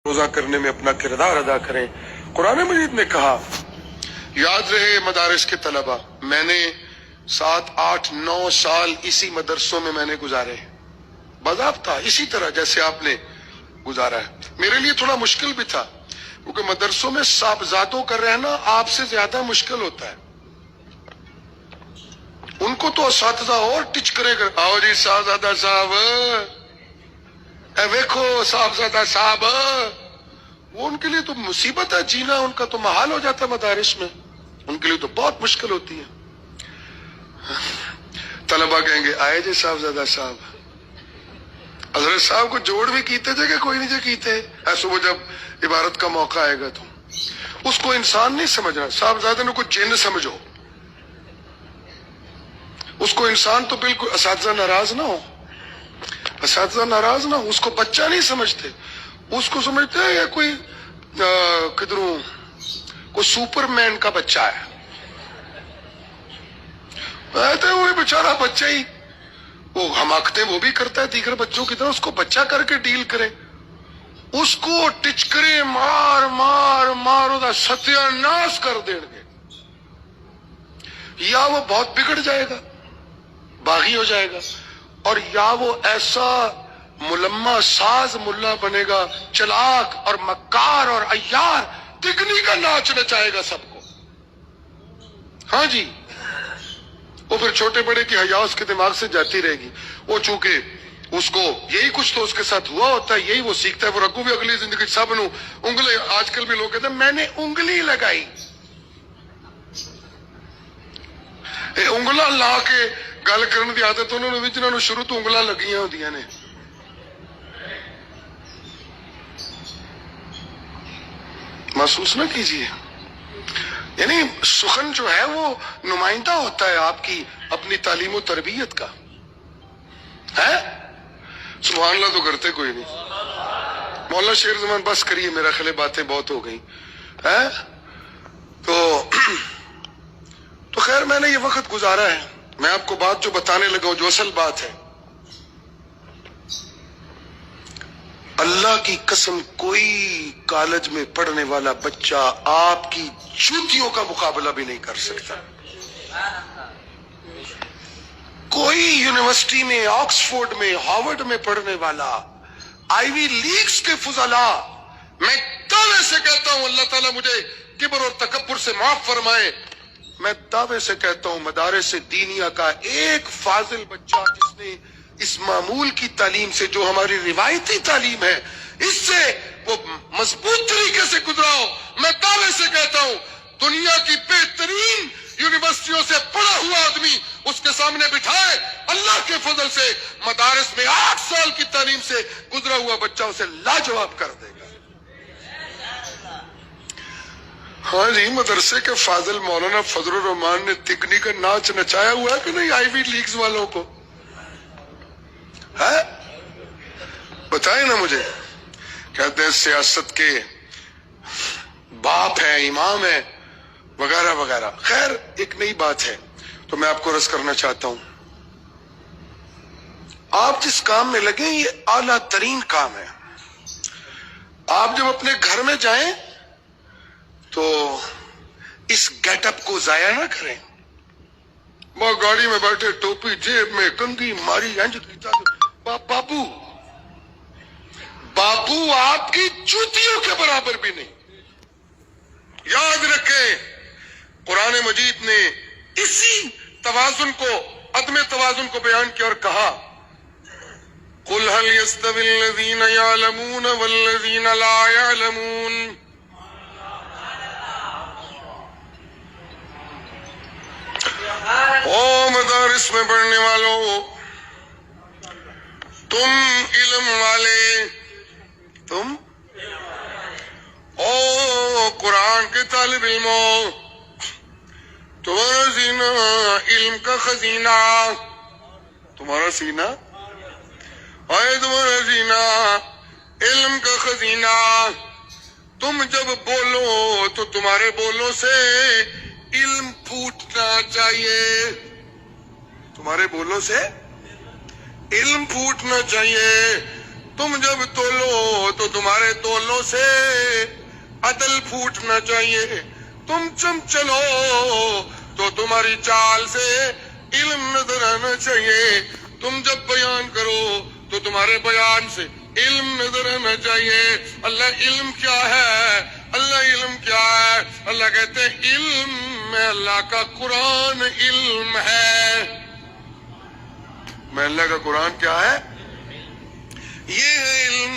روزہ کرنے میں اپنا کردار ادا کریں۔ قرآن مجید نے کہا، یاد رہے مدارس کے طلبہ، میں نے 7 8 9 سال اسی مدرسوں میں نے گزارے، باضابطہ اسی طرح جیسے آپ نے گزارا ہے۔ میرے لیے تھوڑا مشکل بھی تھا کیونکہ مدرسوں میں صاحبزادوں کا رہنا آپ سے زیادہ مشکل ہوتا ہے۔ ان کو تو اساتذہ اور ٹچکرے کر، آؤ جی صاحبزادہ صاحب، اے ویکھو صاحبزادہ صاحب، وہ ان کے لیے تو مصیبت ہے، جینا ان کا تو محال ہو جاتا ہے مدارس میں، ان کے لیے تو بہت مشکل ہوتی ہے۔ طلبہ کہیں گے، آئے جی صاحبزادہ صاحب، حضرت صاحب کو جوڑ بھی کیتے تھے کہ کوئی نہیں جے کیتے، ایسے وہ جب عبارت کا موقع آئے گا تو اس کو انسان نہیں سمجھنا، صاحبزادہ نے کو جن سمجھو، اس کو انسان تو بالکل، اساتذہ ناراض نہ ہو، اساتذہ ناراض نہ ہو، اس کو بچہ نہیں سمجھتے، اس کو سمجھتے ہیں یہ کوئی کدھروں کوئی سپر مین کا بچہ ہے، کہتے ہیں وہ بیچارہ بچہ ہی، وہ حماقتیں وہ بھی کرتا ہے دیگر بچوں کی طرح، اس کو بچہ کر کے ڈیل کرے، اس کو ٹچکرے مار مار مار دا ستیہ ناش کر دیں گے، یا وہ بہت بگڑ جائے گا، باغی ہو جائے گا، اور یا وہ ایسا ملمہ ساز ملا بنے گا، چلاک اور مکار اور عیار، تگنی کا ناچ نچائے گا سب کو۔ ہاں جی، وہ پھر چھوٹے بڑے کی حیا اس کے دماغ سے جاتی رہے گی، وہ چونکہ اس کو یہی کچھ تو اس کے ساتھ ہوا ہوتا ہے، یہی وہ سیکھتا ہے، وہ رگو بھی اگلی زندگی سب نو انگلی، آج کل بھی لوگ کہتے ہیں میں نے انگلی لگائی، انگلا لا کے گل کرنے کی عادت انہوں نے، جنہوں نے شروع تو انگلا لگیاں ہوندیاں نے۔ محسوس نہ کیجیے، یعنی سخن جو ہے وہ نمائندہ ہوتا ہے آپ کی اپنی تعلیم و تربیت کا ہے۔ سبحان اللہ تو کرتے کوئی نہیں۔ مولانا شیر زمان بس کریے، میرا خیال باتیں بہت ہو گئی ہے، تو خیر میں نے یہ وقت گزارا ہے، میں آپ کو بات جو بتانے لگا ہوں جو اصل بات ہے، اللہ کی قسم کوئی کالج میں پڑھنے والا بچہ آپ کی جوتیوں کا مقابلہ بھی نہیں کر سکتا، کوئی یونیورسٹی میں، آکسفورڈ میں، ہارورڈ میں پڑھنے والا، آئی وی لیگز کے فضلاء، میں دعوے سے کہتا ہوں، اللہ تعالیٰ مجھے کبر اور تکبر سے معاف فرمائے، میں دعوے سے کہتا ہوں مدارس دینیہ کا ایک فاضل بچہ جس نے اس معمول کی تعلیم سے، جو ہماری روایتی تعلیم ہے، اس سے وہ مضبوط طریقے سے گزرا ہو، میں دعوے سے کہتا ہوں دنیا کی بہترین یونیورسٹیوں سے پڑھا ہوا آدمی اس کے سامنے بٹھائے، اللہ کے فضل سے مدارس میں 8 سال کی تعلیم سے گزرا ہوا بچہ اسے لاجواب کر دے گا۔ ہاں جی، مدرسے کے فاضل مولانا فضل الرحمان نے تکنی کا ناچ نچایا ہوا ہے کہ نہیں آئی وی لیگز والوں کو؟ ہے بتائیں نا مجھے، کہتے ہیں سیاست کے باپ ہیں، امام ہیں، وغیرہ وغیرہ۔ خیر ایک نئی بات ہے تو میں آپ کو عرض کرنا چاہتا ہوں، آپ جس کام میں لگیں یہ اعلیٰ ترین کام ہے۔ آپ جب اپنے گھر میں جائیں تو اس گیٹ اپ کو ضائع نہ کریں، وہ گاڑی میں بیٹھے، ٹوپی جیب میں، کنگھی ماری، بابو بابو آپ کی جوتیوں کے برابر بھی نہیں۔ یاد رکھیں قرآن مجید نے اسی توازن کو، عدم توازن کو بیان کیا اور کہا، قُلْ هَلْ يَسْتَوِي الَّذِينَ يَعْلَمُونَ وَالَّذِينَ لَا يَعْلَمُونَ۔ او مدارس میں پڑھنے والوں، تم علم والے، تم او قرآن کے طالب علموں، تمہارا سینہ علم کا خزینہ، تمہارا سینہ آئے، تمہارا سینہ علم کا خزینہ، تم جب بولو تو تمہارے بولوں سے علم پھوٹنا چاہیے، تمہارے بولوں سے علم پھوٹنا چاہیے، تم جب تولو تو تمہارے تولوں سے عدل پھوٹنا چاہیے، تم چلو تو تمہاری چال سے علم نظر آنا چاہیے، تم جب بیان کرو تو تمہارے بیان سے علم نظر آنا چاہیے۔ اللہ علم کیا ہے؟ اللہ علم کیا ہے؟ اللہ کہتے ہیں علم میں اللہ کا قرآن علم ہے۔ میں اللہ کا قرآن کیا ہے؟ یہ ہے علم۔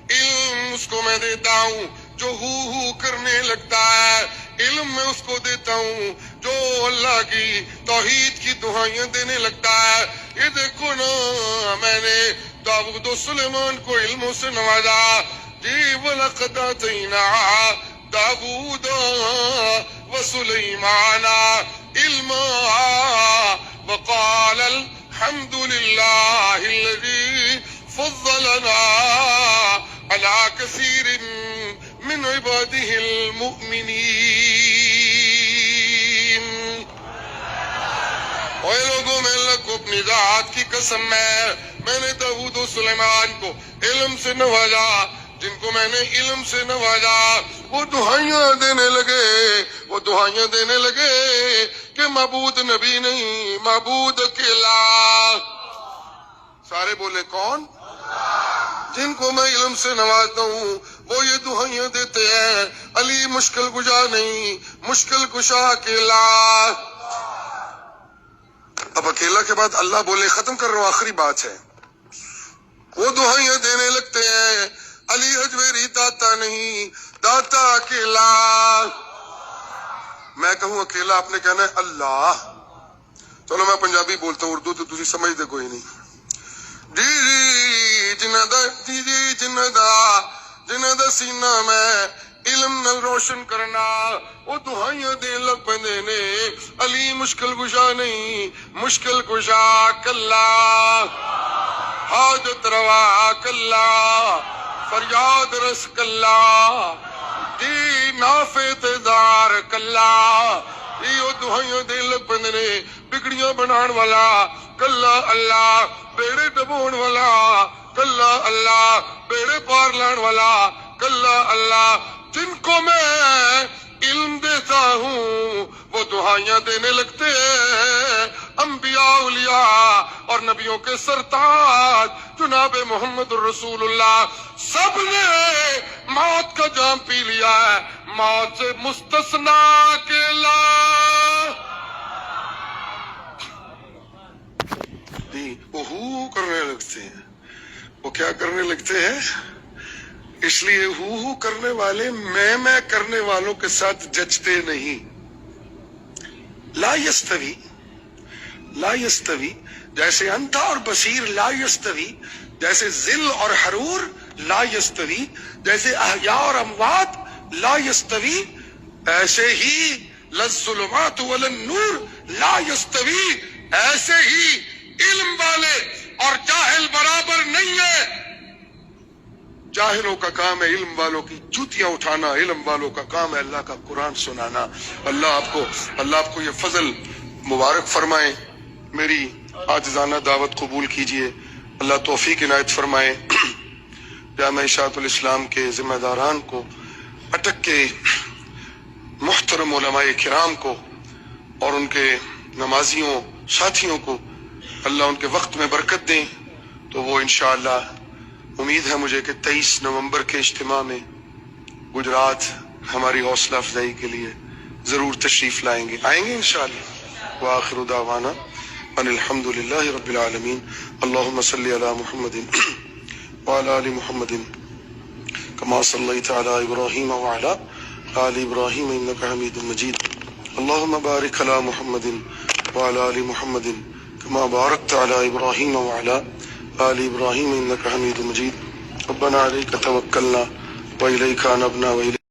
علم اس کو میں دیتا ہوں جو ہو کرنے لگتا ہے، علم میں اس کو دیتا ہوں جو اللہ کی توحید کی دہائیاں دینے لگتا ہے۔ یہ دیکھو نا، میں نے داؤد و سلیمان کو علموں سے نوازا، جی وَلَقَدْ آتَيْنَا داؤد وسلیمان علما وقال الحمد للہ الذی فضلنا على كثير من عباده المؤمنين۔ اے لوگوں، میں اللہ کو اپنی ذات کی قسم میں نے داؤد و سلیمان کو علم سے نوازا، جن کو میں نے علم سے نوازا وہ دہائیاں دینے لگے کہ معبود نبی نہیں، معبود اکیلا۔ سارے بولے کون؟ جن کو میں علم سے نوازتا ہوں وہ یہ دہائیاں دیتے ہیں، علی مشکل کشا نہیں، مشکل کشا اکیلا۔ اب اکیلا کے بعد اللہ بولے ختم کر رہا ہوں، آخری بات ہے، وہ دہائیاں دینے لگتے ہیں، علی حجویری داتا نہیں، داتا اکیلا۔ میں کہوں اکیلا، آپ نے کہنا ہے اللہ۔ چلو میں پنجابی بولتا ہوں، اردو تو تسی سمجھتے کوئی نہیں۔ جنہ دا سینہ میں علم نال روشن کرنا، وہ دہائیاں دین لگ پندے نے، علی مشکل کشا نہیں، مشکل کشا کلا، حاجت روا کلا، فریاد رس کلا، دی نافع تدار کلا۔ یہ دہائیاں دین لگ پندے نے، بگڑیاں بنان والا کلا اللہ، بیڑے ڈبون والا کلا اللہ، بیڑے پار لان والا کلا اللہ۔ جن کو میں علم دیتا ہوں وہ دہائیاں دینے لگتے ہیں، انبیاء اولیاء اور نبیوں کے سرتاج جناب محمد الرسول اللہ، سب نے موت کا جام پی لیا ہے، موت سے مستثنا اکیلا۔ وہ کرنے لگتے ہیں، وہ کیا کرنے لگتے ہیں؟ اس لیے ہو کرنے والے میں کرنے والوں کے ساتھ جچتے نہیں۔ لا یستوی، لا یستوی، جیسے انتھا اور بصیر لا یستوی، جیسے ذل اور حرور لا یستوی، جیسے احیاء اور اموات لا یستوی، ایسے ہی للظلمات وللنور لا یستوی، ایسے ہی علم والے اور جاہل برابر نہیں ہے۔ جاہلوں کا کام ہے علم والوں کی جوتیاں اٹھانا، علم والوں کا کام ہے اللہ کا قرآن سنانا۔ اللہ آپ کو یہ فضل مبارک فرمائے۔ میری عاجزانہ دعوت قبول کیجئے، اللہ توفیق عنایت فرمائے۔ جامعہ اشاعت الاسلام کے ذمہ داران کو، اٹک کے محترم علماء کرام کو اور ان کے نمازیوں ساتھیوں کو اللہ ان کے وقت میں برکت دیں، تو وہ انشاءاللہ امید ہے مجھے کہ 23 نومبر کے اجتماع میں گجرات ہماری حوصلہ افزائی کے لیے ضرور تشریف لائیں گے انشاءاللہ۔ وآخر دعوانا ان الحمد للہ رب العالمین۔ اللہم صلی علی محمد وعلی آل محمد کما صلیت علی ابراہیم وعلی آل ابراہیم انک حمید مجید۔ اللہم بارک علی محمد وعلی آل محمد كما باركت على إبراهيم وعلى آل إبراهيم إنك حميد مجيد۔ ربنا عليك توكلنا وإليك أنبنا وإليك